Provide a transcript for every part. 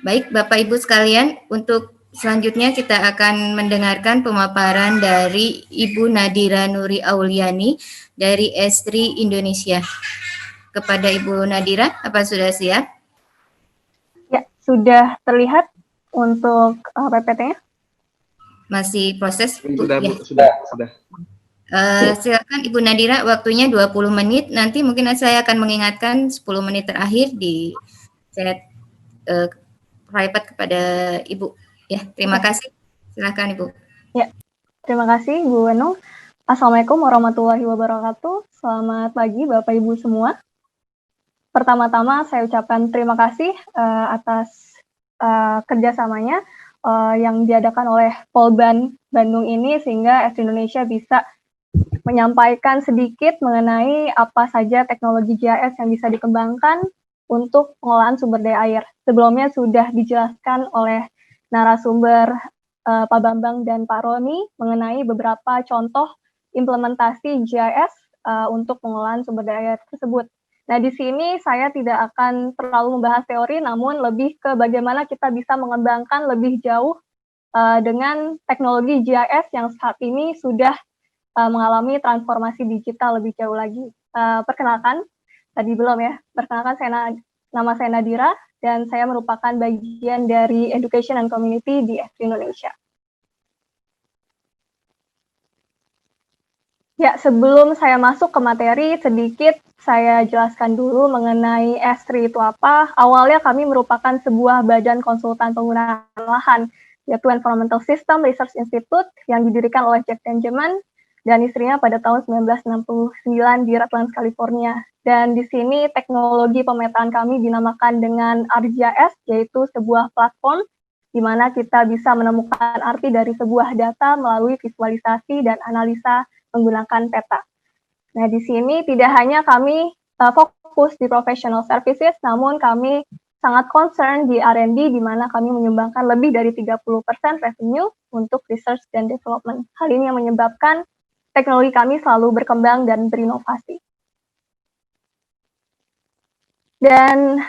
Baik, Bapak Ibu sekalian, untuk selanjutnya kita akan mendengarkan pemaparan dari Ibu Nadira Nuri Auliani dari Estri Indonesia. Kepada Ibu Nadira, apa sudah siap? Ya, sudah terlihat untuk PPT-nya? Masih proses? Sudah, ya. Bu, sudah. Silakan Ibu Nadira, waktunya 20 menit. Nanti mungkin saya akan mengingatkan 10 menit terakhir di chat private kepada Ibu. Ya, terima kasih. Silakan Ibu. Ya, terima kasih Bu Wenung. Assalamualaikum warahmatullahi wabarakatuh. Selamat pagi Bapak Ibu semua. Pertama-tama saya ucapkan terima kasih atas kerjasamanya yang diadakan oleh Polban Bandung ini, sehingga Estri Indonesia bisa menyampaikan sedikit mengenai apa saja teknologi GIS yang bisa dikembangkan untuk pengolahan sumber daya air. Sebelumnya sudah dijelaskan oleh narasumber Pak Bambang dan Pak Roni mengenai beberapa contoh implementasi GIS untuk pengolahan sumber daya air tersebut. Nah, di sini saya tidak akan terlalu membahas teori, namun lebih ke bagaimana kita bisa mengembangkan lebih jauh dengan teknologi GIS yang saat ini sudah mengalami transformasi digital lebih jauh lagi. Perkenalkan, tadi belum ya, perkenalkan nama saya Nadira, dan saya merupakan bagian dari Education and Community di Estri Indonesia. Ya, sebelum saya masuk ke materi, sedikit saya jelaskan dulu mengenai Estri itu apa. Awalnya kami merupakan sebuah badan konsultan penggunaan lahan, yaitu Environmental System Research Institute yang didirikan oleh Jack Dangermond dan istrinya pada tahun 1969 di Redlands, California. Dan di sini teknologi pemetaan kami dinamakan dengan ArcGIS, yaitu sebuah platform di mana kita bisa menemukan arti dari sebuah data melalui visualisasi dan analisa menggunakan peta. Nah, di sini tidak hanya kami fokus di professional services, namun kami sangat concern di R&D, di mana kami menyumbangkan lebih dari 30% revenue untuk research dan development. Hal ini yang menyebabkan teknologi kami selalu berkembang dan berinovasi. Dan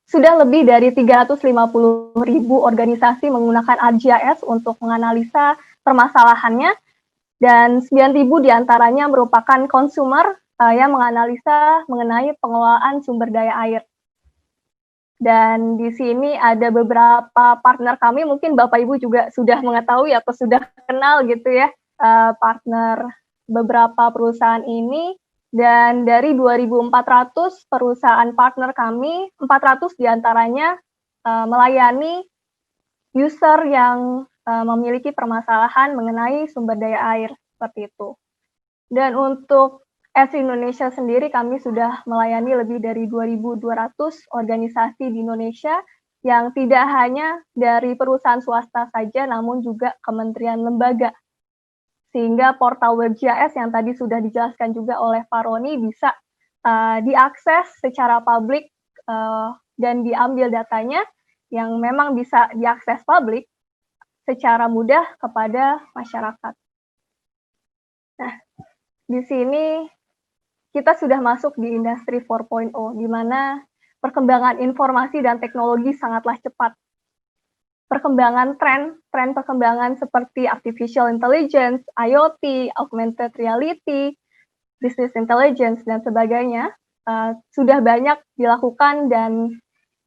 sudah lebih dari 350.000 organisasi menggunakan ArcGIS untuk menganalisa permasalahannya, dan 9.000 diantaranya merupakan konsumer yang menganalisa mengenai pengelolaan sumber daya air. Dan di sini ada beberapa partner kami, mungkin Bapak Ibu juga sudah mengetahui atau sudah kenal gitu ya, partner beberapa perusahaan ini. Dan dari 2.400 perusahaan partner kami, 400 diantaranya melayani user yang memiliki permasalahan mengenai sumber daya air, seperti itu. Dan untuk Estri Indonesia sendiri, kami sudah melayani lebih dari 2.200 organisasi di Indonesia yang tidak hanya dari perusahaan swasta saja, namun juga kementerian lembaga. Sehingga portal web GIS yang tadi sudah dijelaskan juga oleh Pak Roni bisa diakses secara publik dan diambil datanya yang memang bisa diakses publik secara mudah kepada masyarakat. Nah, di sini kita sudah masuk di industri 4.0, di mana perkembangan informasi dan teknologi sangatlah cepat. Perkembangan tren perkembangan seperti artificial intelligence, IoT, augmented reality, business intelligence, dan sebagainya sudah banyak dilakukan, dan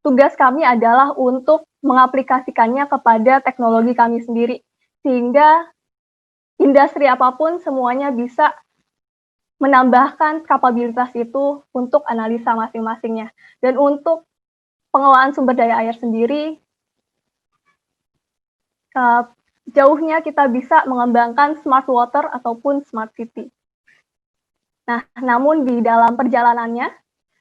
tugas kami adalah untuk mengaplikasikannya kepada teknologi kami sendiri, sehingga industri apapun semuanya bisa menambahkan kapabilitas itu untuk analisa masing-masingnya. Dan untuk pengelolaan sumber daya air sendiri, jauhnya kita bisa mengembangkan smart water ataupun smart city. Nah, namun di dalam perjalanannya,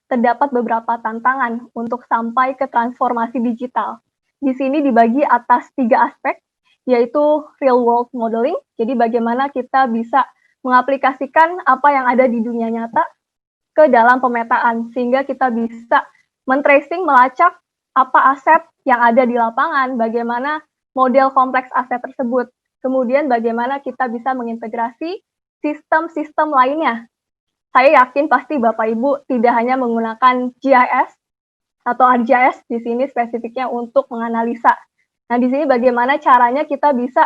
terdapat beberapa tantangan untuk sampai ke transformasi digital. Di sini dibagi atas 3 aspek, yaitu real world modeling, jadi bagaimana kita bisa mengaplikasikan apa yang ada di dunia nyata ke dalam pemetaan, sehingga kita bisa men-tracing, melacak apa aset yang ada di lapangan, bagaimana model kompleks aset tersebut, kemudian bagaimana kita bisa mengintegrasi sistem-sistem lainnya. Saya yakin pasti Bapak Ibu tidak hanya menggunakan GIS, atau ArcGIS di sini spesifiknya untuk menganalisa. Nah, di sini bagaimana caranya kita bisa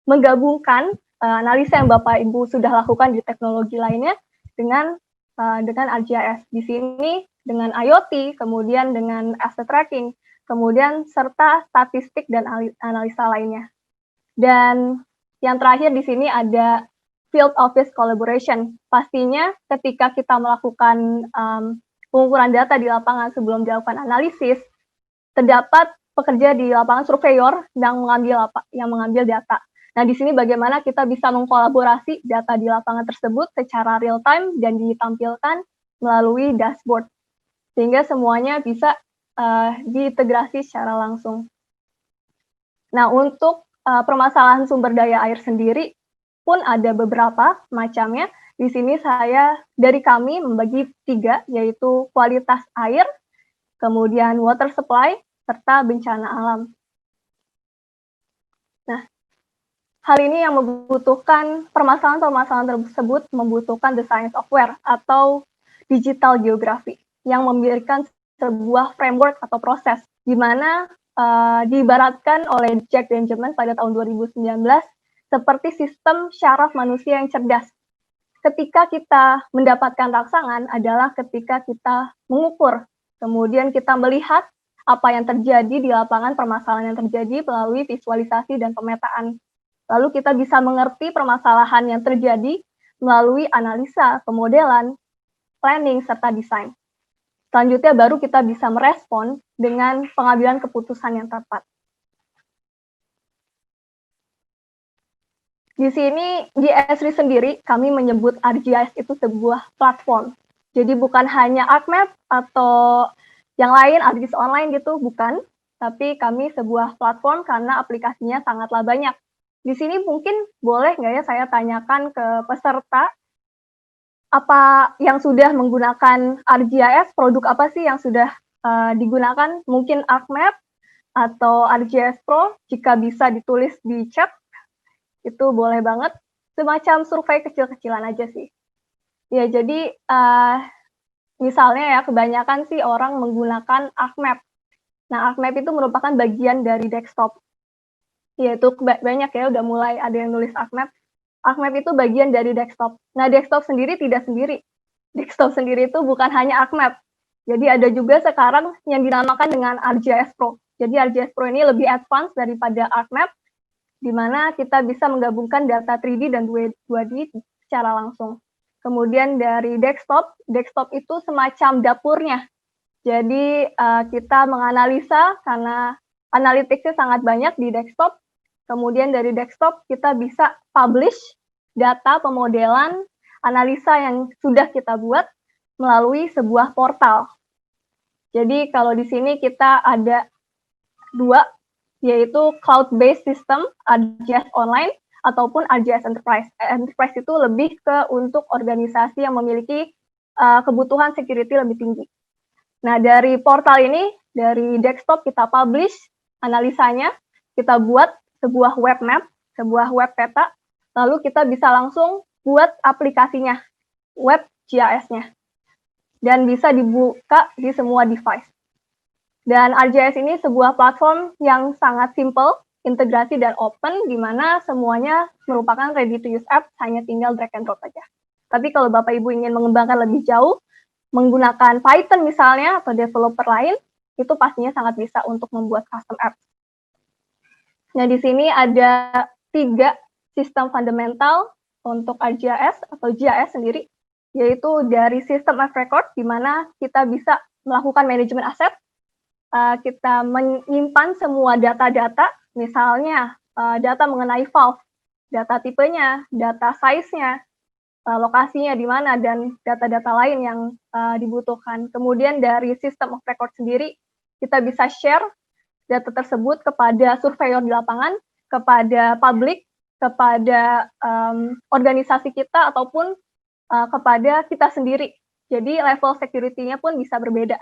menggabungkan analisa yang Bapak Ibu sudah lakukan di teknologi lainnya dengan ArcGIS. Di sini dengan IoT, kemudian dengan asset tracking, kemudian serta statistik dan analisa lainnya. Dan yang terakhir di sini ada field office collaboration. Pastinya ketika kita melakukan pengukuran data di lapangan sebelum dilakukan analisis, terdapat pekerja di lapangan surveyor yang mengambil data. Nah, di sini bagaimana kita bisa mengkolaborasi data di lapangan tersebut secara real time dan ditampilkan melalui dashboard, sehingga semuanya bisa diintegrasi secara langsung. Nah, untuk permasalahan sumber daya air sendiri pun ada beberapa macamnya. Di sini dari kami membagi 3, yaitu kualitas air, kemudian water supply, serta bencana alam. Nah, hal ini yang membutuhkan permasalahan-permasalahan tersebut membutuhkan the science of where atau digital geography yang memberikan sebuah framework atau proses di mana diibaratkan oleh Jack Benjamin pada tahun 2019 seperti sistem syaraf manusia yang cerdas. Ketika kita mendapatkan rangsangan adalah ketika kita mengukur, kemudian kita melihat apa yang terjadi di lapangan, permasalahan yang terjadi melalui visualisasi dan pemetaan. Lalu kita bisa mengerti permasalahan yang terjadi melalui analisa, pemodelan, planning, serta desain. Selanjutnya baru kita bisa merespon dengan pengambilan keputusan yang tepat. Di sini, di Esri sendiri, kami menyebut ArcGIS itu sebuah platform. Jadi bukan hanya ArcMap atau yang lain, ArcGIS online gitu, bukan. Tapi kami sebuah platform karena aplikasinya sangatlah banyak. Di sini mungkin boleh nggak ya saya tanyakan ke peserta, apa yang sudah menggunakan ArcGIS, produk apa sih yang sudah digunakan? Mungkin ArcMap atau ArcGIS Pro, jika bisa ditulis di chat, itu boleh banget. Semacam survei kecil-kecilan aja sih. Ya, jadi misalnya ya, kebanyakan sih orang menggunakan ArcMap. Nah, ArcMap itu merupakan bagian dari desktop. Ya, itu banyak ya, udah mulai ada yang nulis ArcMap. ArcMap itu bagian dari desktop. Nah, desktop sendiri tidak sendiri. Desktop sendiri itu bukan hanya ArcMap. Jadi ada juga sekarang yang dinamakan dengan ArcGIS Pro. Jadi ArcGIS Pro ini lebih advance daripada ArcMap, di mana kita bisa menggabungkan data 3D dan 2D secara langsung. Kemudian dari desktop itu semacam dapurnya. Jadi kita menganalisa karena analytics-nya sangat banyak di desktop. Kemudian dari desktop kita bisa publish data pemodelan, analisa yang sudah kita buat melalui sebuah portal. Jadi kalau di sini kita ada 2, yaitu cloud-based system, ArcGIS Online, ataupun ArcGIS Enterprise. Enterprise itu lebih ke untuk organisasi yang memiliki kebutuhan security lebih tinggi. Nah, dari portal ini, dari desktop kita publish analisanya, kita buat sebuah web map, sebuah web peta, lalu kita bisa langsung buat aplikasinya, web GIS-nya, dan bisa dibuka di semua device. Dan ArcGIS ini sebuah platform yang sangat simple, integrasi dan open, di mana semuanya merupakan ready-to-use app, hanya tinggal drag and drop aja. Tapi kalau Bapak Ibu ingin mengembangkan lebih jauh, menggunakan Python misalnya, atau developer lain, itu pastinya sangat bisa untuk membuat custom app. Nah, di sini ada 3 sistem fundamental untuk ArcGIS atau GIS sendiri, yaitu dari sistem of record, di mana kita bisa melakukan manajemen aset, kita menyimpan semua data-data, misalnya data mengenai valve, data tipenya, data size-nya, lokasinya di mana, dan data-data lain yang dibutuhkan. Kemudian dari sistem of record sendiri, kita bisa share data tersebut kepada surveyor di lapangan, kepada publik, kepada organisasi kita, ataupun kepada kita sendiri. Jadi level security-nya pun bisa berbeda.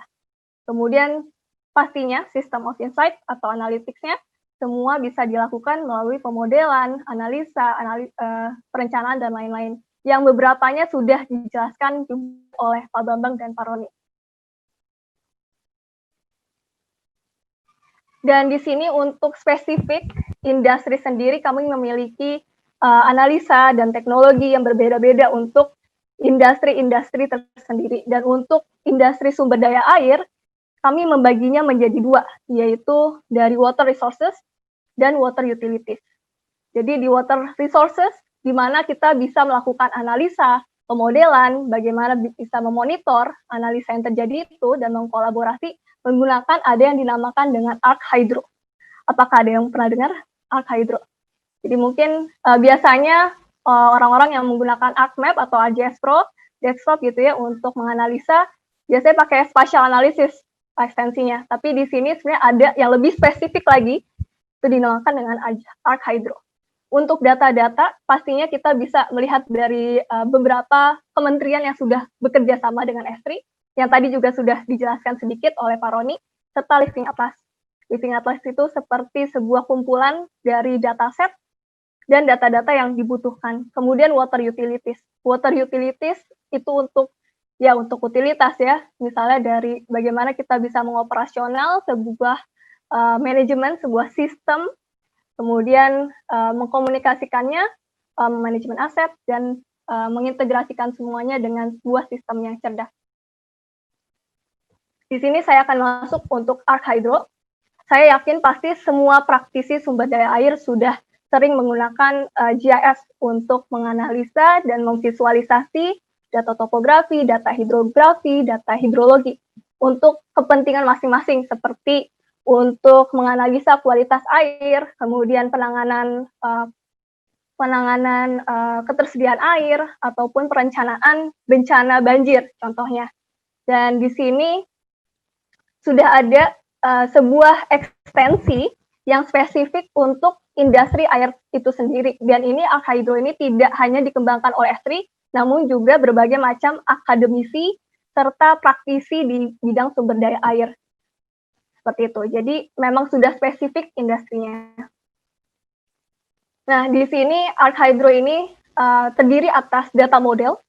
Kemudian pastinya sistem of insight atau analytics-nya semua bisa dilakukan melalui pemodelan, analisa, perencanaan, dan lain-lain. Yang beberapanya sudah dijelaskan oleh Pak Bambang dan Pak Roni. Dan di sini untuk spesifik industri sendiri kami memiliki analisa dan teknologi yang berbeda-beda untuk industri-industri tersendiri. Dan untuk industri sumber daya air, kami membaginya menjadi dua, yaitu dari water resources dan water utilities. Jadi di water resources, di mana kita bisa melakukan analisa, pemodelan, bagaimana bisa memonitor analisa yang terjadi itu, dan mengkolaborasi menggunakan ada yang dinamakan dengan Arc Hydro. Apakah ada yang pernah dengar Arc Hydro? Jadi mungkin biasanya orang-orang yang menggunakan ArcMap atau ArcGIS Pro desktop gitu ya untuk menganalisa, biasanya pakai spatial analysis ekstensinya. Tapi di sini sebenarnya ada yang lebih spesifik lagi, itu dinamakan dengan Arc Hydro. Untuk data-data, pastinya kita bisa melihat dari beberapa kementerian yang sudah bekerja sama dengan Esri, yang tadi juga sudah dijelaskan sedikit oleh Pak Roni, serta Living Atlas. Living Atlas itu seperti sebuah kumpulan dari dataset dan data-data yang dibutuhkan. Kemudian water utilities. Water utilities itu untuk utilitas ya, misalnya dari bagaimana kita bisa mengoperasional sebuah manajemen, sebuah sistem, kemudian mengkomunikasikannya, manajemen aset, dan mengintegrasikan semuanya dengan sebuah sistem yang cerdas. Di sini saya akan masuk untuk Arc Hydro. Saya yakin pasti semua praktisi sumber daya air sudah sering menggunakan GIS untuk menganalisa dan memvisualisasi data topografi, data hidrografi, data hidrologi untuk kepentingan masing-masing, seperti untuk menganalisa kualitas air, kemudian penanganan ketersediaan air, ataupun perencanaan bencana banjir, contohnya. Dan di sini sudah ada sebuah ekstensi yang spesifik untuk industri air itu sendiri. Dan ini Arc Hydro ini tidak hanya dikembangkan oleh Esri, namun juga berbagai macam akademisi serta praktisi di bidang sumber daya air. Seperti itu. Jadi memang sudah spesifik industrinya. Nah, di sini Arc Hydro ini terdiri atas data model,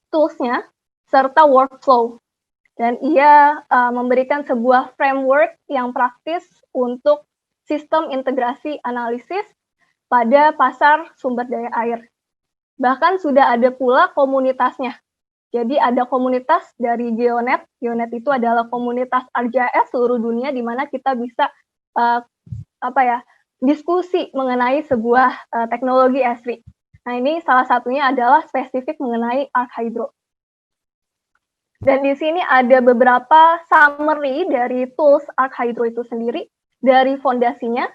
tools-nya, serta workflow. Dan ia memberikan sebuah framework yang praktis untuk sistem integrasi analisis pada pasar sumber daya air. Bahkan sudah ada pula komunitasnya. Jadi ada komunitas dari GeoNet. GeoNet itu adalah komunitas ArcGIS seluruh dunia di mana kita bisa diskusi mengenai sebuah teknologi Esri. Nah, ini salah satunya adalah spesifik mengenai Arc Hydro. Dan di sini ada beberapa summary dari tools Arc Hydro itu sendiri, dari fondasinya,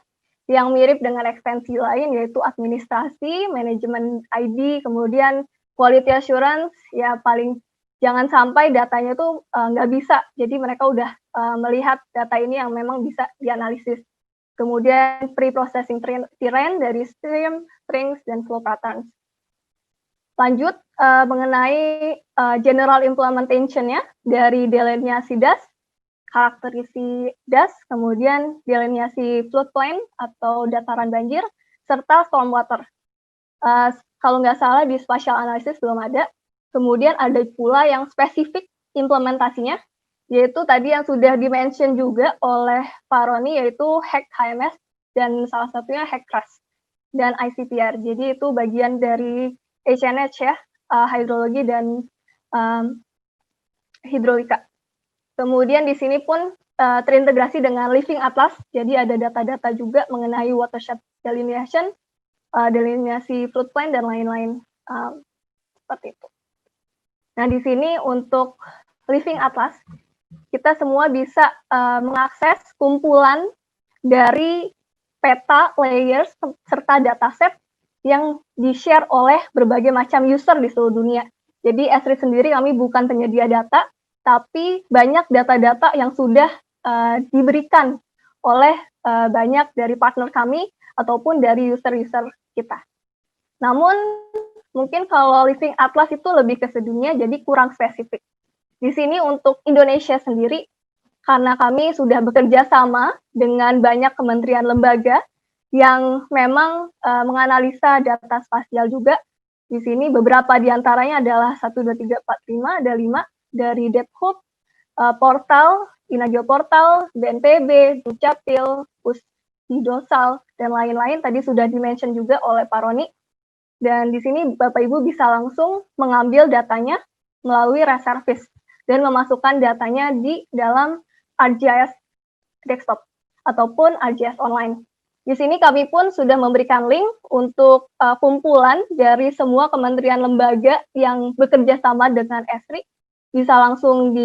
yang mirip dengan ekstensi lain, yaitu administrasi, manajemen ID, kemudian quality assurance, ya paling jangan sampai datanya itu nggak bisa, jadi mereka udah melihat data ini yang memang bisa dianalisis. Kemudian pre-processing terrain dari stream, strings, dan flow patterns. Lanjut mengenai general implementation-nya dari delineasi DAS, karakteristik DAS, kemudian delineasi floodplain atau dataran banjir, serta stormwater. Kalau nggak salah di spatial analysis belum ada. Kemudian ada pula yang spesifik implementasinya, yaitu tadi yang sudah di-mention juga oleh Pak Roni, yaitu Hack HMS dan salah satunya Hack Crash dan ICPR. Jadi itu bagian dari HNH ya, hidrologi dan hidrolika. Kemudian di sini pun terintegrasi dengan Living Atlas, jadi ada data-data juga mengenai watershed delineation, delineasi floodplain, dan lain-lain. Seperti itu. Nah, di sini untuk Living Atlas, kita semua bisa mengakses kumpulan dari peta, layers, serta dataset yang di-share oleh berbagai macam user di seluruh dunia. Jadi Esri sendiri kami bukan penyedia data, tapi banyak data-data yang sudah diberikan oleh banyak dari partner kami ataupun dari user-user kita. Namun mungkin kalau Living Atlas itu lebih ke sedunia, jadi kurang spesifik. Di sini untuk Indonesia sendiri, karena kami sudah bekerja sama dengan banyak kementerian lembaga yang memang menganalisa data spasial juga. Di sini beberapa diantaranya adalah 1, 2, 3, 4, 5, ada 5 dari DebHub, portal Inagio Portal, BNPB, Dukcapil, Pusdidosal, dan lain-lain tadi sudah di-mention juga oleh Pak Roni. Dan di sini Bapak Ibu bisa langsung mengambil datanya melalui reservis dan memasukkan datanya di dalam ArcGIS Desktop ataupun ArcGIS Online. Di sini kami pun sudah memberikan link untuk kumpulan dari semua kementerian lembaga yang bekerja sama dengan Esri. Bisa langsung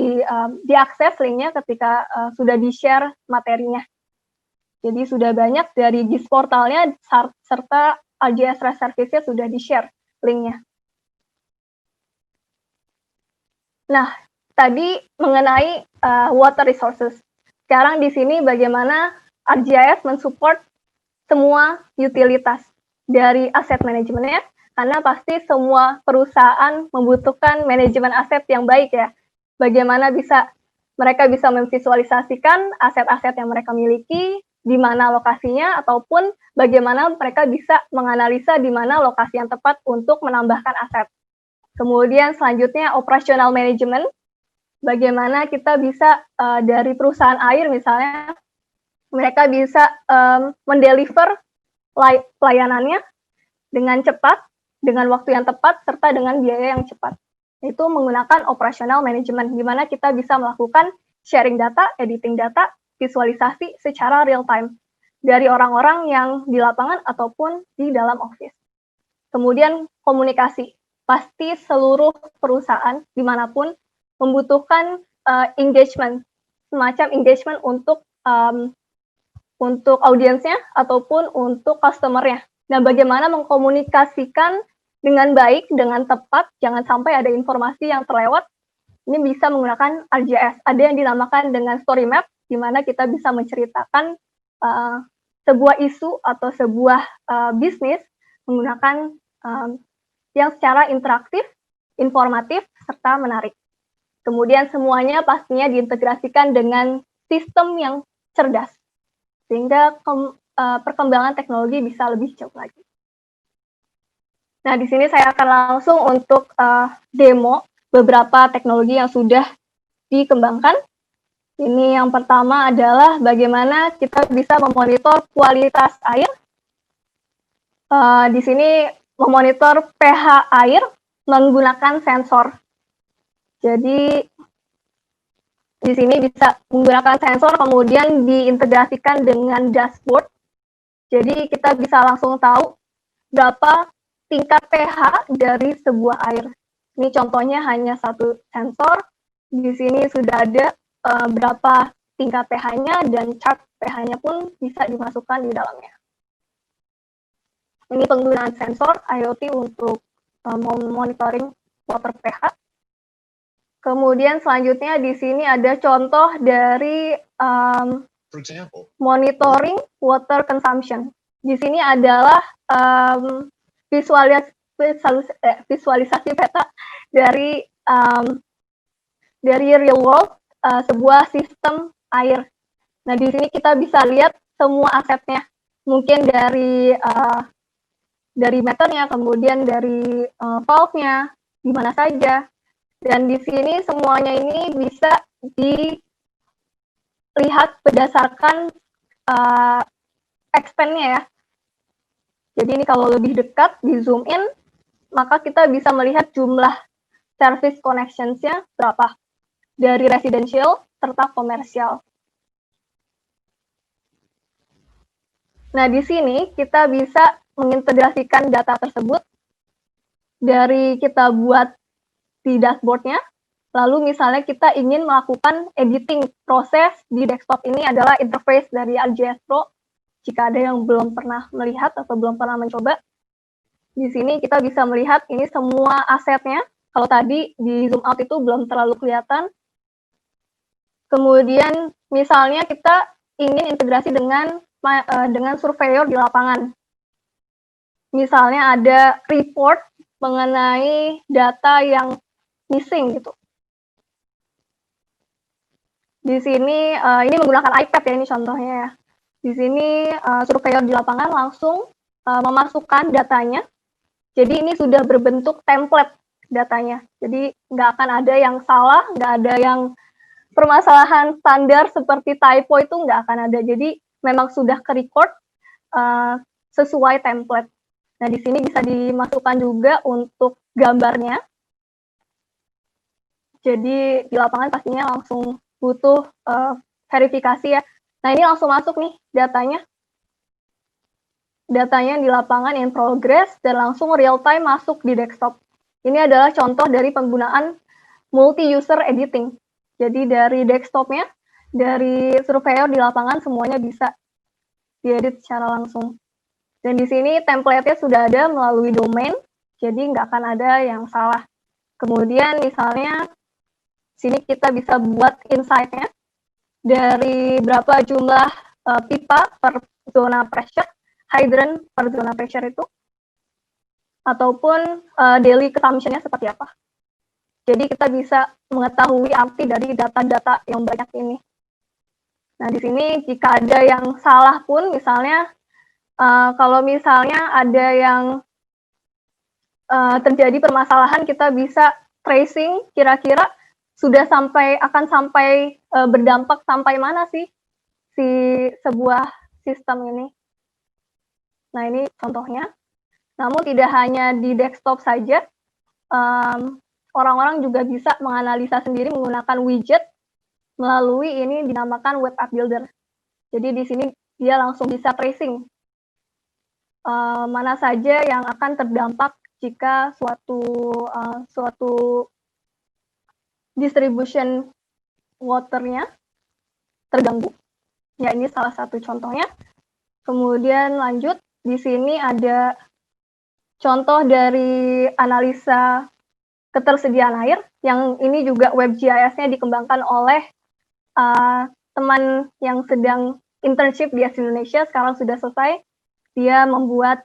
diakses linknya ketika sudah di-share materinya. Jadi sudah banyak dari GIS portalnya serta ArcGIS Reservice-nya sudah di-share linknya. Nah, tadi mengenai water resources. Sekarang di sini bagaimana ArcGIS mensupport semua utilitas dari aset manajemennya, karena pasti semua perusahaan membutuhkan manajemen aset yang baik ya. Bagaimana mereka bisa memvisualisasikan aset-aset yang mereka miliki, di mana lokasinya, ataupun bagaimana mereka bisa menganalisa di mana lokasi yang tepat untuk menambahkan aset. Kemudian selanjutnya operational management, bagaimana kita bisa dari perusahaan air misalnya, mereka bisa mendeliver pelayanannya dengan cepat, dengan waktu yang tepat, serta dengan biaya yang cepat. Itu menggunakan operational management, di mana kita bisa melakukan sharing data, editing data, visualisasi secara real time dari orang-orang yang di lapangan ataupun di dalam office. Kemudian komunikasi, pasti seluruh perusahaan dimanapun membutuhkan engagement, semacam engagement untuk audiensnya ataupun untuk customer-nya. Nah, bagaimana mengkomunikasikan dengan baik, dengan tepat, jangan sampai ada informasi yang terlewat. Ini bisa menggunakan ArcGIS. Ada yang dinamakan dengan story map, di mana kita bisa menceritakan sebuah isu atau sebuah bisnis menggunakan yang secara interaktif, informatif, serta menarik. Kemudian semuanya pastinya diintegrasikan dengan sistem yang cerdas, sehingga perkembangan teknologi bisa lebih cepat lagi. Nah, di sini saya akan langsung untuk demo beberapa teknologi yang sudah dikembangkan. Ini yang pertama adalah bagaimana kita bisa memonitor kualitas air. Di sini memonitor pH air menggunakan sensor. Jadi di sini bisa menggunakan sensor, kemudian diintegrasikan dengan dashboard. Jadi kita bisa langsung tahu berapa tingkat pH dari sebuah air. Ini contohnya hanya satu sensor. Di sini sudah ada berapa tingkat pH-nya dan chart pH-nya pun bisa dimasukkan di dalamnya. Ini penggunaan sensor IoT untuk monitoring water pH. Kemudian selanjutnya di sini ada contoh dari monitoring water consumption. Di sini adalah visualisasi peta dari real world sebuah sistem air. Nah, di sini kita bisa lihat semua asetnya, mungkin dari meternya, kemudian dari valve-nya, di mana saja. Dan di sini semuanya ini bisa dilihat berdasarkan expand-nya ya. Jadi ini kalau lebih dekat, di zoom in, maka kita bisa melihat jumlah service connections-nya berapa, dari residential serta komersial. Nah, di sini kita bisa mengintegrasikan data tersebut dari kita buat di dashboard-nya, lalu misalnya kita ingin melakukan editing proses di desktop. Ini adalah interface dari ArcGIS Pro, jika ada yang belum pernah melihat atau belum pernah mencoba. Di sini kita bisa melihat ini semua asetnya. Kalau tadi di zoom out itu belum terlalu kelihatan. Kemudian misalnya kita ingin integrasi dengan surveyor di lapangan. Misalnya ada report mengenai data yang missing gitu. Di sini ini menggunakan iPad ya, ini contohnya ya. Di sini surveyor di lapangan langsung memasukkan datanya. Jadi ini sudah berbentuk template datanya. Jadi nggak akan ada yang salah, nggak ada yang permasalahan standar seperti typo itu nggak akan ada. Jadi memang sudah ke-record sesuai template. Nah, di sini bisa dimasukkan juga untuk gambarnya. Jadi di lapangan pastinya langsung butuh verifikasi ya. Nah, ini langsung masuk nih datanya. Datanya di lapangan in progress dan langsung real time masuk di desktop. Ini adalah contoh dari penggunaan multi-user editing. Jadi dari desktopnya, dari surveyor di lapangan semuanya bisa diedit secara langsung. Dan di sini template-nya sudah ada melalui domain, jadi nggak akan ada yang salah. Kemudian misalnya, sini kita bisa buat insight-nya dari berapa jumlah pipa per zona pressure, hydrant per zona pressure itu, ataupun daily consumption-nya seperti apa. Jadi kita bisa mengetahui arti dari data-data yang banyak ini. Nah, di sini jika ada yang salah pun, misalnya kalau misalnya ada yang terjadi permasalahan, kita bisa tracing kira-kira akan sampai berdampak sampai mana sih si sebuah sistem ini. Nah, ini contohnya. Namun tidak hanya di desktop saja, orang-orang juga bisa menganalisa sendiri menggunakan widget melalui ini dinamakan web app builder. Jadi di sini dia langsung bisa tracing mana saja yang akan terdampak jika suatu distribution waternya terganggu. Ya, ini salah satu contohnya. Kemudian lanjut, di sini ada contoh dari analisa ketersediaan air, yang ini juga WebGIS-nya dikembangkan oleh teman yang sedang internship di AS Indonesia, sekarang sudah selesai. Dia membuat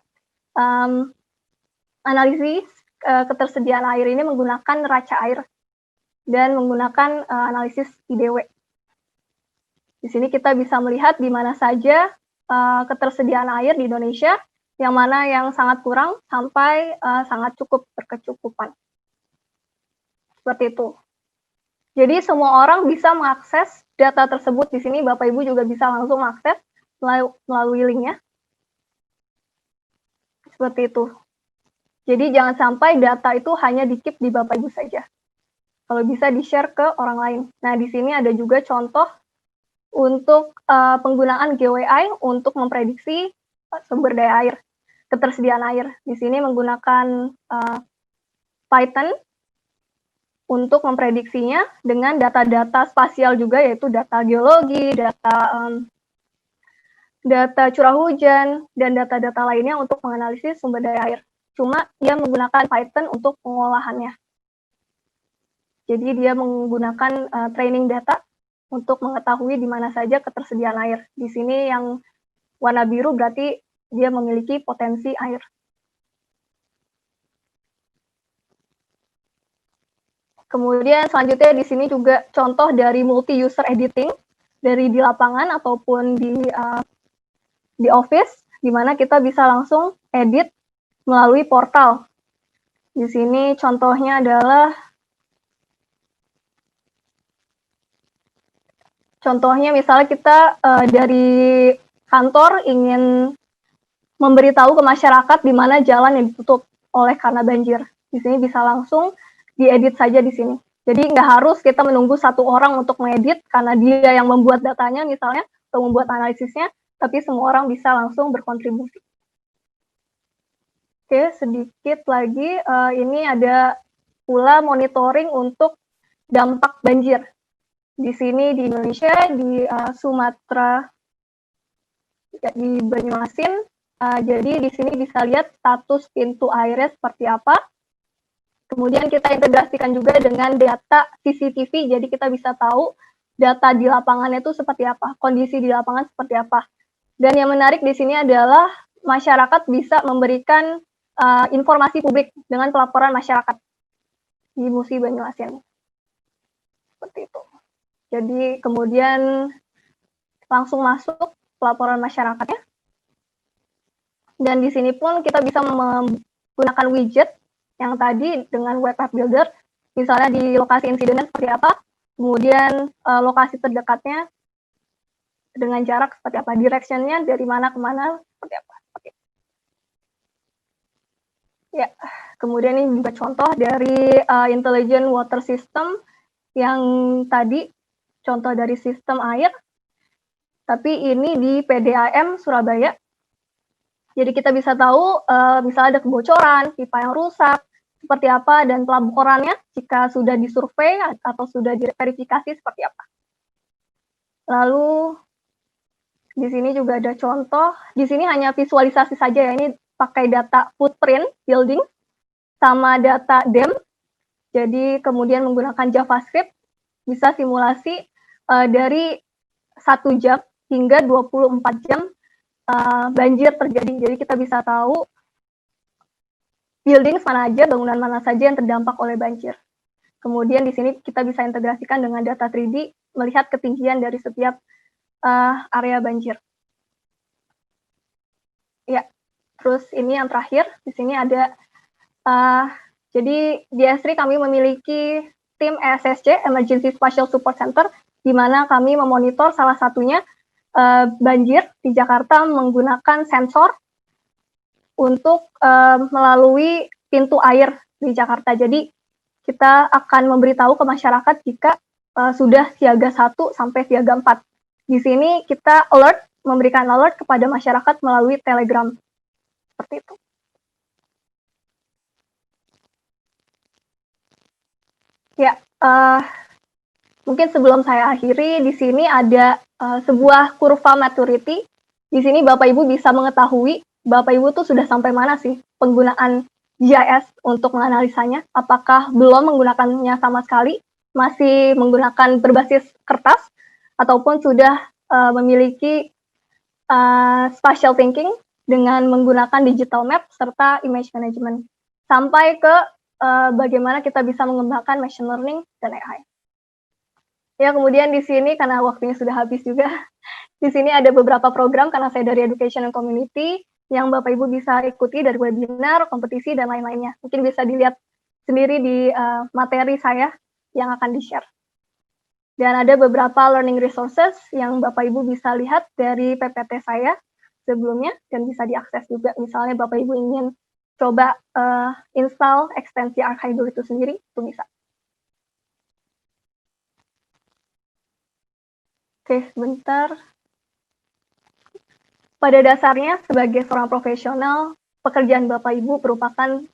analisis ketersediaan air ini menggunakan raca air dan menggunakan analisis IDW. Di sini kita bisa melihat di mana saja ketersediaan air di Indonesia, yang mana yang sangat kurang sampai sangat cukup berkecukupan. Seperti itu. Jadi semua orang bisa mengakses data tersebut. Di sini Bapak Ibu juga bisa langsung mengakses melalui linknya. Seperti itu. Jadi jangan sampai data itu hanya di-keep di Bapak Ibu saja. Kalau bisa di-share ke orang lain. Nah, di sini ada juga contoh untuk penggunaan GWI untuk memprediksi sumber daya air, ketersediaan air. Di sini menggunakan Python untuk memprediksinya dengan data-data spasial juga, yaitu data geologi, data curah hujan, dan data-data lainnya untuk menganalisis sumber daya air. Cuma dia menggunakan Python untuk pengolahannya. Jadi dia menggunakan training data untuk mengetahui di mana saja ketersediaan air. Di sini yang warna biru berarti dia memiliki potensi air. Kemudian selanjutnya di sini juga contoh dari multi-user editing dari di lapangan ataupun di office, di mana kita bisa langsung edit melalui portal. Di sini contohnya adalah misalnya kita dari kantor ingin memberitahu ke masyarakat di mana jalan yang ditutup oleh karena banjir. Di sini bisa langsung diedit saja di sini. Jadi nggak harus kita menunggu satu orang untuk mengedit karena dia yang membuat datanya misalnya atau membuat analisisnya, tapi semua orang bisa langsung berkontribusi. Oke, sedikit lagi ini ada pula monitoring untuk dampak banjir. Di sini di Indonesia, di Sumatera, di Banyuasin. Jadi di sini bisa lihat status pintu airnya seperti apa. Kemudian kita integrasikan juga dengan data CCTV, jadi kita bisa tahu data di lapangan itu seperti apa, kondisi di lapangan seperti apa. Dan yang menarik di sini adalah masyarakat bisa memberikan informasi publik dengan pelaporan masyarakat di Musi Banyuasin. Seperti itu. Jadi kemudian langsung masuk pelaporan masyarakatnya. Dan di sini pun kita bisa menggunakan widget yang tadi dengan web app builder, misalnya di lokasi insidennya seperti apa, kemudian lokasi terdekatnya dengan jarak seperti apa, direction-nya dari mana ke mana seperti apa. Oke. Ya, kemudian ini juga contoh dari intelligent water system yang tadi contoh dari sistem air, tapi ini di PDAM Surabaya. Jadi kita bisa tahu misalnya ada kebocoran, pipa yang rusak, seperti apa, dan pelaporannya jika sudah disurvei atau sudah diverifikasi seperti apa. Lalu di sini juga ada contoh, di sini hanya visualisasi saja ya, ini pakai data footprint building sama data DEM, jadi kemudian menggunakan JavaScript, bisa simulasi dari 1 jam hingga 24 jam banjir terjadi, jadi kita bisa tahu building mana aja, bangunan mana saja yang terdampak oleh banjir. Kemudian di sini kita bisa integrasikan dengan data 3D, melihat ketinggian dari setiap area banjir. Ya, terus ini yang terakhir, di sini ada, jadi di Esri kami memiliki tim ESSC, Emergency Spatial Support Center, di mana kami memonitor salah satunya banjir di Jakarta menggunakan sensor untuk melalui pintu air di Jakarta. Jadi kita akan memberitahu ke masyarakat jika sudah siaga 1 sampai siaga 4. Di sini kita memberikan alert kepada masyarakat melalui Telegram. Seperti itu. Ya, mungkin sebelum saya akhiri, di sini ada sebuah kurva maturity. Di sini Bapak Ibu bisa mengetahui Bapak Ibu tuh sudah sampai mana sih penggunaan GIS untuk menganalisanya. Apakah belum menggunakannya sama sekali, masih menggunakan berbasis kertas, ataupun sudah memiliki spatial thinking dengan menggunakan digital map serta image management. Sampai ke bagaimana kita bisa mengembangkan machine learning dan AI. Ya, kemudian di sini karena waktunya sudah habis juga, di sini ada beberapa program karena saya dari Education and Community yang Bapak Ibu bisa ikuti dari webinar, kompetisi, dan lain-lainnya. Mungkin bisa dilihat sendiri di materi saya yang akan di-share. Dan ada beberapa learning resources yang Bapak Ibu bisa lihat dari PPT saya sebelumnya dan bisa diakses juga. Misalnya Bapak Ibu ingin coba install ekstensi Archidol itu sendiri, itu bisa. Oke, sebentar. Pada dasarnya, sebagai seorang profesional, pekerjaan Bapak Ibu merupakan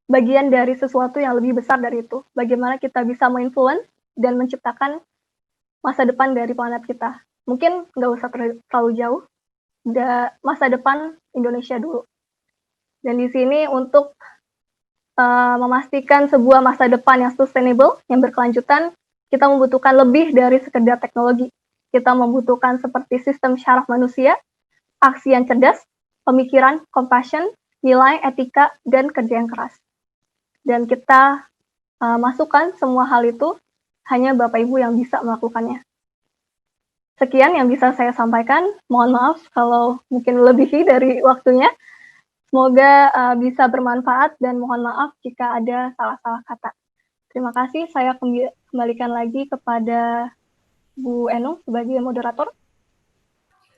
bagian dari sesuatu yang lebih besar dari itu. Bagaimana kita bisa menginfluence dan menciptakan masa depan dari planet kita. Mungkin nggak usah terlalu jauh, masa depan Indonesia dulu. Dan di sini untuk memastikan sebuah masa depan yang sustainable, yang berkelanjutan, kita membutuhkan lebih dari sekedar teknologi. Kita membutuhkan seperti sistem syaraf manusia, aksi yang cerdas, pemikiran, compassion, nilai, etika, dan kerja yang keras. Dan kita masukkan semua hal itu, hanya Bapak Ibu yang bisa melakukannya. Sekian yang bisa saya sampaikan. Mohon maaf kalau mungkin melebihi dari waktunya. Semoga bisa bermanfaat dan mohon maaf jika ada salah-salah kata. Terima kasih. Saya kembalikan lagi kepada Bu Enung sebagai moderator.